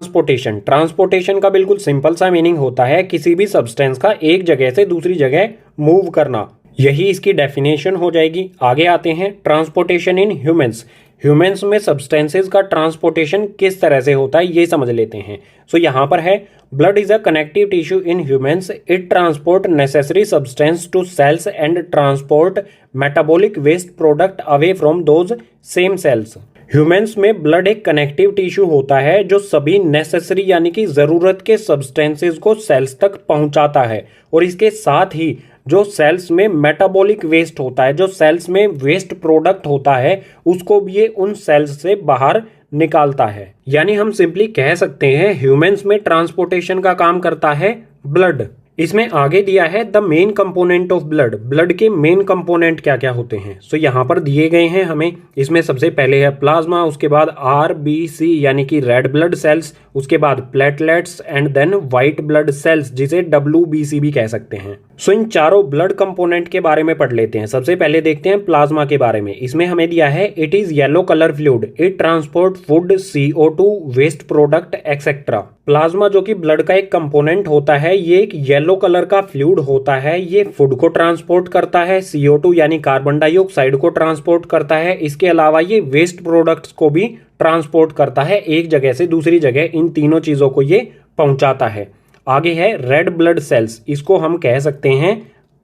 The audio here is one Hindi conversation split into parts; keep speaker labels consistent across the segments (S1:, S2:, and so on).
S1: ट्रांसपोर्टेशन, ट्रांसपोर्टेशन का बिल्कुल सिंपल सा मीनिंग होता है किसी भी सब्सटेंस का एक जगह से दूसरी जगह मूव करना। यही इसकी डेफिनेशन हो जाएगी। आगे आते हैं, ट्रांसपोर्टेशन इन ह्यूमंस। ह्यूमंस में सब्सटेंसेस का ट्रांसपोर्टेशन किस तरह से होता है ये समझ लेते हैं। सो यहाँ पर है, blood is a connective tissue in humans, it transport necessary substance to cells and transport metabolic waste product away from those same cells. Humans में ब्लड एक कनेक्टिव टिश्यू होता है जो सभी नेसेसरी यानी कि ज़रूरत के सब्सटेंसेस को सेल्स तक पहुंचाता है, और इसके साथ ही जो सेल्स में मेटाबॉलिक वेस्ट होता है, जो सेल्स में वेस्ट प्रोडक्ट होता है, उसको भी ये उन सेल्स से बाहर निकालता है। यानी हम सिंपली कह सकते हैं ह्यूमंस में ट्रांसपोर्टेशन का काम करता है ब्लड। इसमें आगे दिया है the main component of blood. Blood के मेन कंपोनेंट क्या क्या होते हैं, सो यहाँ पर दिए गए हैं हमें। इसमें सबसे पहले है प्लाज्मा, उसके बाद RBC यानी कि रेड ब्लड सेल्स, उसके बाद platelets and then white blood cells जिसे WBC भी कह सकते हैं। सो इन चारों ब्लड कंपोनेंट के बारे में पढ़ लेते हैं। सबसे पहले देखते हैं प्लाज्मा के बारे में। इसमें हमें दिया है it is yellow colour fluid, it transport food, CO2, waste product etcetera. Plasma जो कि ब्लड का एक कंपोनेंट होता है, ये एक येलो कलर का फ्लूइड होता है। ये फूड को ट्रांसपोर्ट करता है, CO2 यानी कार्बन डाइऑक्साइड को ट्रांसपोर्ट करता है। इसके अलावा ये वेस्ट प्रोडक्ट्स को भी ट्रांसपोर्ट करता है, एक जगह से दूसरी जगह इन तीनों चीजों को ये पहुंचाता है। आगे है रेड ब्लड सेल्स, इसको हम कह सकते हैं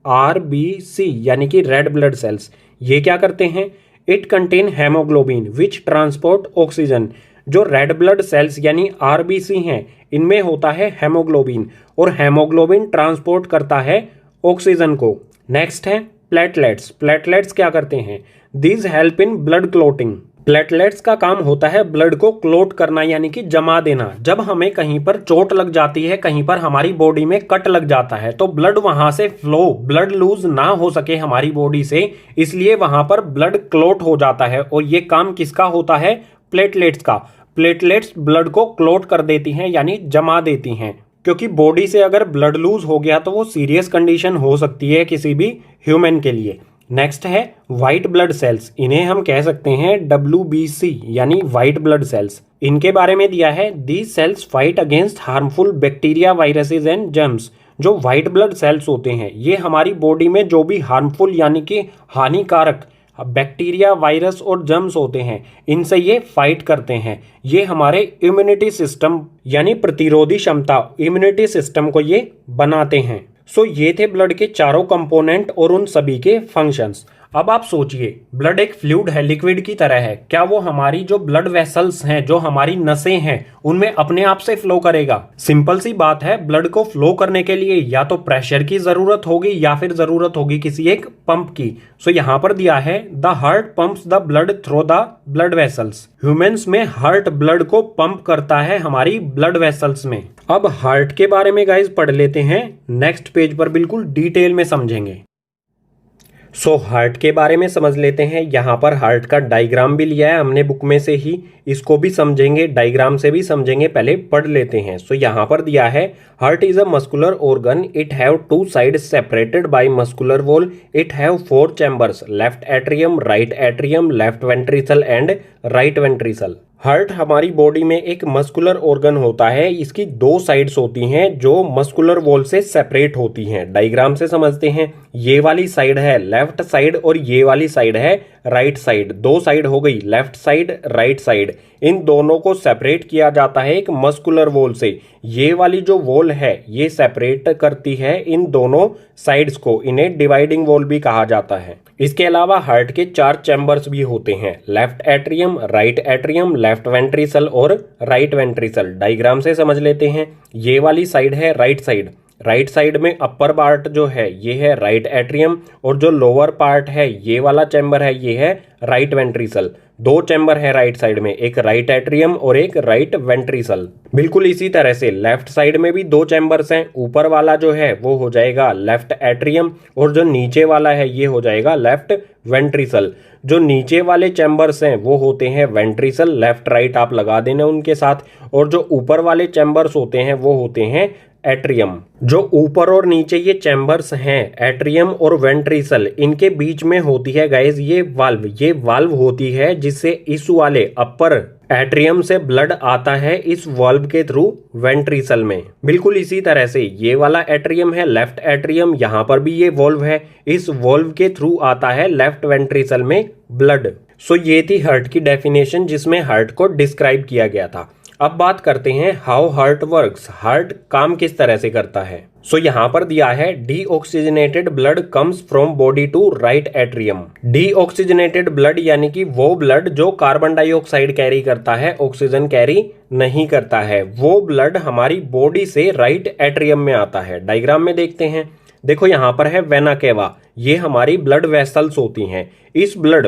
S1: RBC यानी कि रेड ब्लड सेल्स। ये क्या करते हैं, it contain haemoglobin which transport oxygen. जो रेड ब्लड सेल्स यानी RBC हैं, इनमें होता है हेमोग्लोबिन, और हेमोग्लोबिन ट्रांसपोर्ट करता है ऑक्सीजन को। नेक्स्ट है प्लेटलेट्स। प्लेटलेट्स क्या करते हैं, these help in blood clotting. Platelets का काम होता है ब्लड को क्लोट करना यानी कि जमा देना। जब हमें कहीं पर चोट लग जाती है, कहीं पर हमारी बॉडी में कट लग जाता है, तो ब्लड वहां से फ्लो, ब्लड लूज ना हो सके हमारी बॉडी से, इसलिए वहां पर ब्लड क्लोट हो जाता है। और ये काम किसका होता है, प्लेटलेट्स का। प्लेटलेट्स ब्लड को क्लोट कर देती हैं यानी जमा देती हैं, क्योंकि बॉडी से अगर ब्लड लूज हो गया तो वो सीरियस कंडीशन हो सकती है किसी भी ह्यूमन के लिए। नेक्स्ट है व्हाइट ब्लड सेल्स, इन्हें हम कह सकते हैं WBC यानी व्हाइट ब्लड सेल्स। इनके बारे में दिया है these cells fight against harmful bacteria, viruses and germs. जो व्हाइट ब्लड सेल्स होते हैं, ये हमारी बॉडी में जो भी हार्मफुल यानी कि हानिकारक बैक्टीरिया, वायरस और जर्म्स होते हैं, इनसे ये फाइट करते हैं। ये हमारे इम्यूनिटी सिस्टम यानी प्रतिरोधी क्षमता, इम्यूनिटी सिस्टम को ये बनाते हैं। सो ये थे ब्लड के चारों कंपोनेंट और उन सभी के फंक्शंस। अब आप सोचिए, ब्लड एक फ्लूइड है, लिक्विड की तरह है, क्या वो हमारी जो ब्लड वेसल्स हैं, जो हमारी नसें हैं, उनमें अपने आप से फ्लो करेगा? सिंपल सी बात है, ब्लड को फ्लो करने के लिए या तो प्रेशर की जरूरत होगी या फिर जरूरत होगी किसी एक पंप की। सो यहाँ पर दिया है the heart pumps the blood through the blood vessels. Humans में हार्ट ब्लड को पंप करता है हमारी ब्लड वेसल्स में। अब हार्ट के बारे में गाइस पढ़ लेते हैं, नेक्स्ट पेज पर बिल्कुल डिटेल में समझेंगे। सो हार्ट के बारे में समझ लेते हैं। यहाँ पर हार्ट का डायग्राम भी लिया है हमने बुक में से ही, इसको भी समझेंगे, डायग्राम से भी समझेंगे, पहले पढ़ लेते हैं। सो यहाँ पर दिया है heart is a muscular organ, it have two sides separated by muscular wall, it have 4 chambers, left atrium, right atrium, left ventricle and right ventricle. Heart हमारी बॉडी में एक मस्कुलर ऑर्गन होता है, इसकी 2 साइड्स होती हैं जो मस्कुलर वॉल से सेपरेट होती हैं। डायग्राम से समझते हैं, ये वाली साइड है लेफ्ट साइड और ये वाली साइड है राइट साइड। 2 साइड हो गई, लेफ्ट साइड, राइट साइड। इन दोनों को सेपरेट किया जाता है एक मस्कुलर वॉल से। ये वाली जो वॉल है ये सेपरेट करती है इन दोनों साइड्स को, इन्हें डिवाइडिंग वॉल भी कहा जाता है। इसके अलावा हार्ट के 4 चैम्बर्स भी होते हैं, left atrium, right atrium, left ventricle और राइट वेंट्रिकल। डायग्राम से समझ लेते हैं, ये वाली साइड है राइट साइड। राइट साइड में अपर पार्ट जो है ये है राइट एट्रियम, और जो लोअर पार्ट है ये वाला चैम्बर है ये है राइट वेंट्रिकल। 2 चैम्बर है राइट साइड में, एक राइट एट्रियम और एक राइट वेंट्रिकल। बिल्कुल इसी तरह से लेफ्ट साइड में भी 2 चैम्बर्स हैं, ऊपर वाला जो है वो हो जाएगा लेफ्ट एट्रियम और जो नीचे वाला है ये हो जाएगा लेफ्ट वेंट्रिकल। जो नीचे वाले चैम्बर्स हैं वो होते हैं वेंट्रिकल, लेफ्ट राइट आप लगा देना उनके साथ, और जो ऊपर वाले चैम्बर्स होते हैं वो होते हैं एट्रियम। जो ऊपर और नीचे ये चैम्बर्स हैं एट्रियम और वेंट्रिकल, इनके बीच में होती है गाइस ये वाल्व होती है जिससे इस वाले अपर एट्रियम से ब्लड आता है इस वाल्व के थ्रू वेंट्रिकल में। बिल्कुल इसी तरह से ये वाला एट्रियम है, लेफ्ट एट्रियम, यहाँ पर भी ये वाल्व है, इस वाल्व के थ्रू आता है लेफ्ट वेंट्रिकल में ब्लड। सो ये थी हार्ट की डेफिनेशन जिसमें हार्ट को डिस्क्राइब किया गया था। अब बात करते हैं हाउ हार्ट वर्क्स, हार्ट काम किस तरह से करता है। सो यहाँ पर दिया है deoxygenated blood comes from body to right atrium. Deoxygenated blood यानी कि वो ब्लड जो कार्बन डाइऑक्साइड कैरी करता है, ऑक्सीजन कैरी नहीं करता है, वो ब्लड हमारी बॉडी से राइट एट्रियम में आता है। डायग्राम में देखते हैं, देखो यहाँ पर है वेना केवा, ये हमारी ब्लड वेसल्स होती हैं। इस ब्लड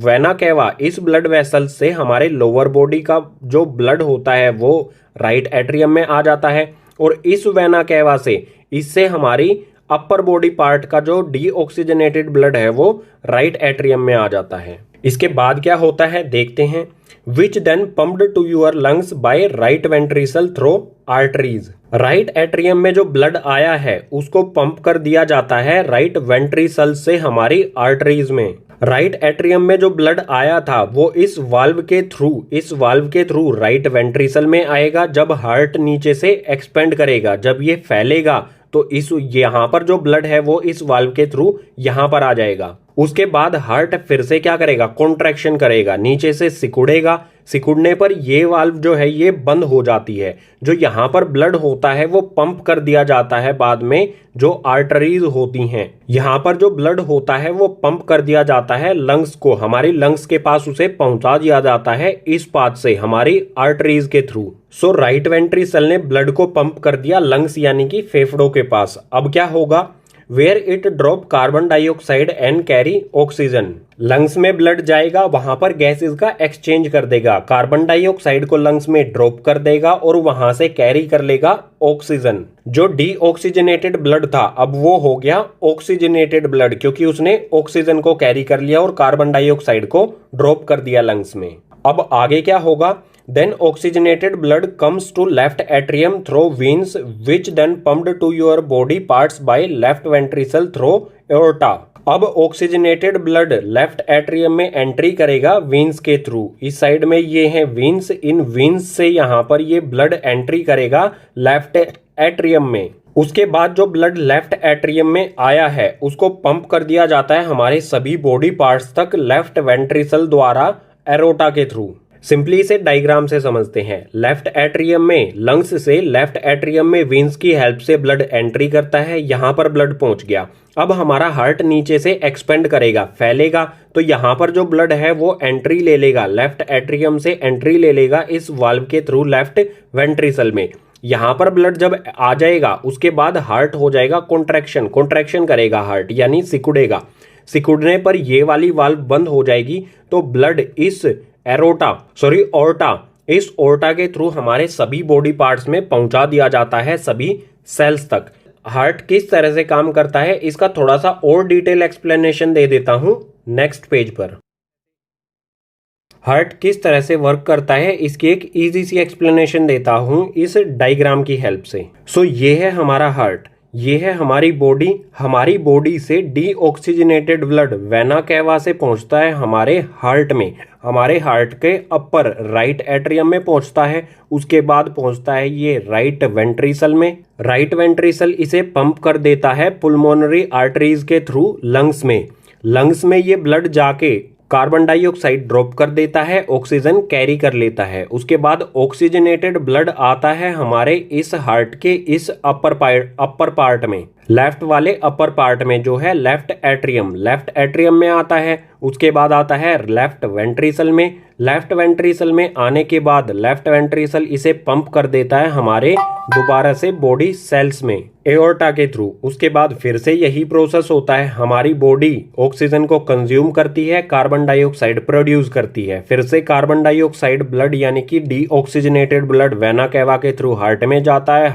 S1: वेना केवा, इस ब्लड वेसल्स से हमारे लोअर बॉडी का जो ब्लड होता है वो राइट एट्रियम में आ जाता है, और इस वेना केवा से इससे हमारी अपर बॉडी पार्ट का जो डीऑक्सीजनेटेड ब्लड है वो राइट एट्रियम में आ जाता है। इसके बाद क्या होता है देखते हैं। Which then pumped to your lungs by right ventricle through arteries. Right atrium में जो ब्लड आया है उसको पंप कर दिया जाता है राइट वेंट्रिकल से हमारी आर्टरीज में। राइट एट्रियम में जो ब्लड आया था वो इस वाल्व के थ्रू राइट वेंट्रिकल में आएगा। जब हार्ट नीचे से एक्सपेंड करेगा, जब ये फैलेगा तो इस यहाँ पर जो ब्लड है वो इस वाल्व के थ्रू यहाँ पर आ जाएगा। उसके बाद हार्ट फिर से क्या करेगा, कॉन्ट्रैक्शन करेगा, नीचे से सिकुड़ेगा। सिकुड़ने पर ये वाल्व जो है ये बंद हो जाती है। जो यहाँ पर ब्लड होता है वो पंप कर दिया जाता है बाद में जो आर्टरीज होती हैं। यहाँ पर जो ब्लड होता है वो पंप कर दिया जाता है लंग्स को, हमारी लंग्स के पास उसे पहुंचा दिया जाता है इस पाथ से, हमारी आर्टरीज के थ्रू। सो राइट वेंट्रिकल ने ब्लड को पंप कर दिया लंग्स यानी कि फेफड़ों के पास। अब क्या होगा, where it drop carbon dioxide and carry oxygen. Lungs में ब्लड जाएगा, वहां पर गैसेस का एक्सचेंज कर देगा, कार्बन डाइऑक्साइड को लंग्स में ड्रॉप कर देगा और वहां से कैरी कर लेगा ऑक्सीजन। जो डीऑक्सीजनेटेड ब्लड था अब वो हो गया ऑक्सीजनेटेड ब्लड, क्योंकि उसने ऑक्सीजन को कैरी कर लिया और कार्बन डाइऑक्साइड को ड्रॉप कर दिया लंग्स में। अब आगे क्या होगा, then oxygenated blood comes to left atrium through veins which then pumped to your body parts by left ventricle through aorta। अब ऑक्सीजनेटेड ब्लड लेफ्ट एट्रियम में एंट्री करेगा वीन्स के थ्रू। इस साइड में ये है वीन्स, इन वीन्स से यहाँ पर ये ब्लड एंट्री करेगा लेफ्ट एट्रियम में। उसके बाद जो ब्लड लेफ्ट एट्रियम में आया है उसको पंप कर दिया जाता है हमारे सभी बॉडी पार्ट्स तक लेफ्ट वेंट्रिकल द्वारा एरोटा के थ्रू। सिंपली इसे डायग्राम से समझते हैं। लेफ्ट एट्रियम में लंग्स से लेफ्ट एट्रियम में वेन्स की हेल्प से ब्लड एंट्री करता है, यहाँ पर ब्लड पहुंच गया। अब हमारा हार्ट नीचे से एक्सपेंड करेगा, फैलेगा, तो यहाँ पर जो ब्लड है वो एंट्री ले लेगा, लेफ्ट एट्रियम से एंट्री ले लेगा इस वाल्व के थ्रू लेफ्ट वेंट्रिकल में। यहाँ पर ब्लड जब आ जाएगा उसके बाद हार्ट हो जाएगा कॉन्ट्रैक्शन करेगा हार्ट, यानी सिकुड़ेगा। सिकुड़ने पर ये वाली वाल्व बंद हो जाएगी तो ब्लड इस ऑर्टा, इस ऑर्टा के थ्रू हमारे सभी बॉडी पार्ट्स में पहुंचा दिया जाता है, सभी सेल्स तक। हार्ट किस तरह से काम करता है इसका थोड़ा सा और डिटेल एक्सप्लेनेशन दे देता हूं नेक्स्ट पेज पर। हार्ट किस तरह से वर्क करता है इसकी एक इजी सी एक्सप्लेनेशन देता हूं इस डायग्राम की हेल्प से। सो ये है हमारा हार्ट, ये है हमारी बॉडी। हमारी बॉडी से डीऑक्सीजनेटेड ब्लड वेना केवा से पहुंचता है हमारे हार्ट में, हमारे हार्ट के अपर राइट एट्रियम में पहुंचता है। उसके बाद पहुंचता है ये राइट वेंट्रिकल में। राइट वेंट्रिकल इसे पंप कर देता है पुल्मोनरी आर्टरीज के थ्रू लंग्स में। लंग्स में ये ब्लड जाके कार्बन डाइऑक्साइड ड्रॉप कर देता है, ऑक्सीजन कैरी कर लेता है। उसके बाद ऑक्सीजनेटेड ब्लड आता है हमारे इस हार्ट के इस अपर पार्ट में, लेफ्ट वाले अपर पार्ट में जो है लेफ्ट एट्रियम में आता है। उसके बाद आता है लेफ्ट वेंट्रिकल में। लेफ्ट वेंट्रिकल में आने के बाद लेफ्ट वेंट्रिकल इसे पंप कर देता है हमारे दोबारा से बॉडी सेल्स में एओर्टा के थ्रू। उसके बाद फिर से यही प्रोसेस होता है, हमारी बॉडी ऑक्सीजन को कंज्यूम करती है, कार्बन डाइऑक्साइड प्रोड्यूस करती है। फिर से कार्बन डाइऑक्साइड ब्लड यानी कि डीऑक्सीजनेटेड ब्लड वेना केवा के थ्रू हार्ट में जाता है।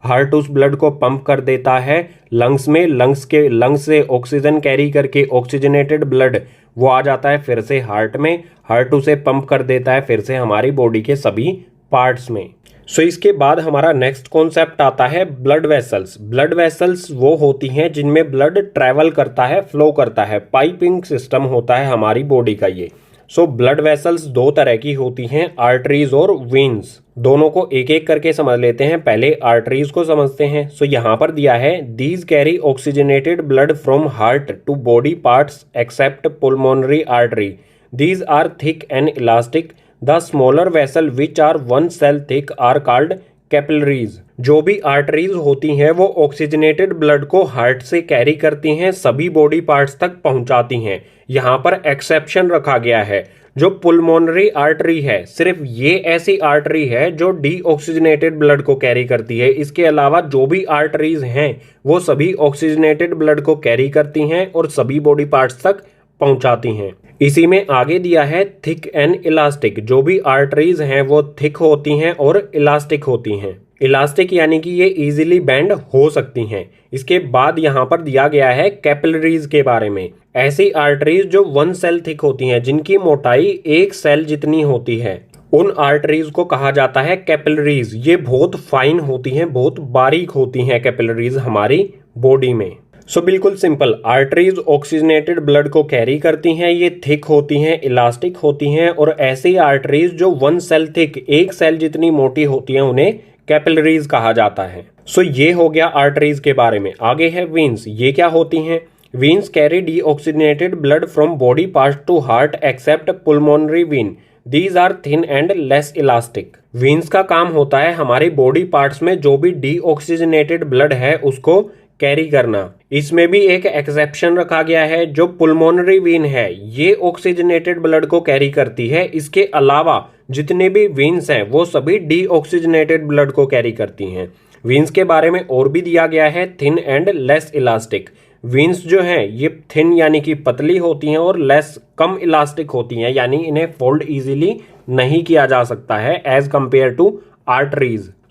S1: हार्ट उस ब्लड को पंप कर देता है लंग्स में। लंग्स से ऑक्सीजन कैरी करके ऑक्सीजनेटेड ब्लड वो आ जाता है फिर से हार्ट में। हार्ट उसे पंप कर देता है फिर से हमारी बॉडी के सभी पार्ट्स में। सो इसके बाद हमारा नेक्स्ट कॉन्सेप्ट आता है ब्लड वेसल्स। ब्लड वेसल्स वो होती हैं जिनमें ब्लड ट्रैवल करता है, फ्लो करता है। पाइपिंग सिस्टम होता है हमारी बॉडी का ये। सो ब्लड वेसल्स दो तरह की होती हैं, आर्टरीज और वेन्स। दोनों को एक एक करके समझ लेते हैं। पहले आर्टरीज को समझते हैं। सो यहाँ पर दिया है, these carry oxygenated blood from heart to body parts except pulmonary artery. These are thick and elastic. The smaller vessel which are 1 cell thick are called capillaries. जो भी आर्टरीज होती हैं वो ऑक्सीजनेटेड ब्लड को हार्ट से कैरी करती हैं, सभी बॉडी पार्ट्स तक पहुंचाती हैं। यहाँ पर एक्सेप्शन रखा गया है, जो पुल्मोनरी आर्टरी है सिर्फ ये ऐसी आर्टरी है जो डीऑक्सीजनेटेड ब्लड को कैरी करती है। इसके अलावा जो भी आर्टरीज हैं वो सभी ऑक्सीजनेटेड ब्लड को कैरी करती हैं और सभी बॉडी पार्ट्स तक पहुंचाती हैं। इसी में आगे दिया है थिक एंड इलास्टिक। जो भी आर्टरीज हैं वो थिक होती हैं और इलास्टिक होती हैं। इलास्टिक यानी कि ये इजीली बेंड हो सकती हैं। इसके बाद यहाँ पर दिया गया है कैपिलरीज के बारे में। ऐसी आर्टरीज जो 1 सेल थिक होती हैं, जिनकी मोटाई 1 सेल जितनी होती है, उन आर्टरीज को कहा जाता है कैपिलरीज। ये बहुत फाइन होती हैं, बहुत बारीक होती हैं कैपिलरीज हमारी बॉडी में। सो बिल्कुल सिंपल, आर्टरीज ऑक्सीजनेटेड ब्लड को कैरी करती हैं, ये थिक होती हैं, इलास्टिक होती हैं, और ऐसी आर्टरीज जो 1 सेल थिक, 1 सेल जितनी मोटी होती हैं, उन्हें कैपिलरीज कहा जाता है। सो ये हो गया आर्टरीज के बारे में। आगे है वेन्स। ये क्या होती हैं? Veins carry deoxygenated blood from body part to heart except pulmonary vein. These are thin and less elastic. Veins का काम होता है हमारी बॉडी पार्ट्स में जो भी डीऑक्सीजनेटेड ब्लड है उसको कैरी करना। इसमें भी एक एक्सेप्शन रखा गया है, जो पुल्मोनरी वेन है ये ऑक्सीजनेटेड ब्लड को कैरी करती है। इसके अलावा जितने भी वेन्स हैं वो सभी डीऑक्सीजनेटेड ब्लड को कैरी करती हैं। वेन्स के बारे में और भी दिया गया है, thin and less elastic. Veins जो हैं ये थिन यानी कि पतली होती हैं और लेस कम इलास्टिक होती हैं, यानी इन्हें फोल्ड इजीली नहीं किया जा सकता है एज कंपेयर टू आर्टरीज।